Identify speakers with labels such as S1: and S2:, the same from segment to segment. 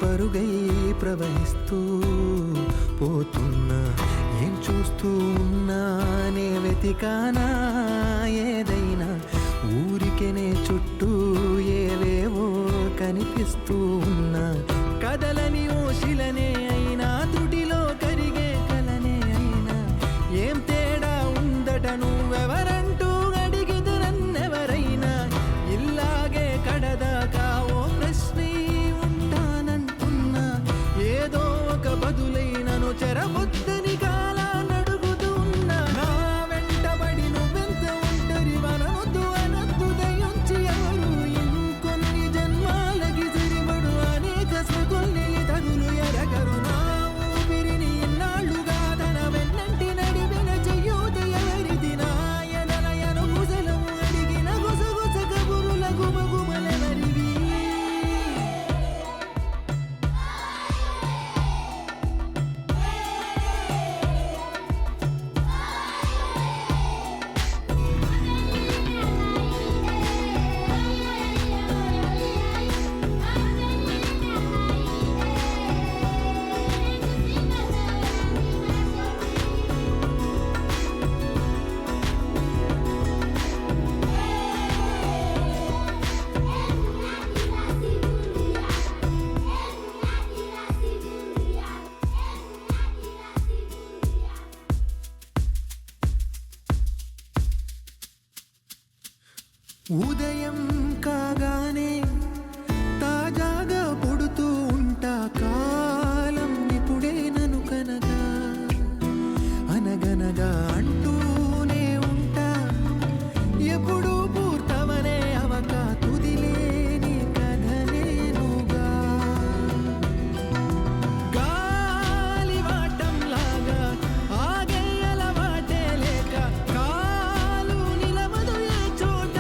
S1: పరుగై ప్రవహిస్తూ పోతున్నా, ఏం చూస్తూ ఉన్నానే వెతికానా ఏదైనా, ఊరికెనే చుట్టూ ఏవేవో కనిపిస్తూ ఉన్నా, కదలని ఓశిలనే అయినా త్రుటిలో కరిగే కలనే అయినా, ఏం తేడా ఉందట నువ్వెవరంటూ అడిగితే నన్నెవరైనా, ఇల్లాగే కడదాకా ఓ ప్రశ్నే ఉంటానంటున్నా, ఏదో ఒక బదులైనను చెరవొద్దని కాలాన్ని అడుగుతూ ఉన్నా, నా వెంటబడి నువ్వెంత ఒంటరి వనవద్దు అనద్దు దయించి ఎవరు, ఇంకొన్ని జన్మాలకి సరిపడు అనేక స్మృతుల్ని తగులు ఎరగరు, నా ఊపిరిని ఇన్నాళ్ళుగా తన వెన్నంటి నడిపిన చెయ్యూత ఎవరిది, నాయనలయను గుసలము అడిగిన గుసగుస కబురుల గుమగుమలెవరివి. ఉదయం కాగానే తాజాగా పుడుతూ ఉంటా, కాలం ఇప్పుడే నన్ను కనగా అనగనగా అంటూనే ఉంటా, ఎప్పుడు పూర్తవనే అవక తుదిలేని కథనేనుగా, గాలివాటంలాగా ఆగే అలవాటే లేక కాలు నిలవదు ఏ చోట,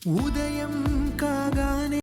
S1: ఉదయం కాగా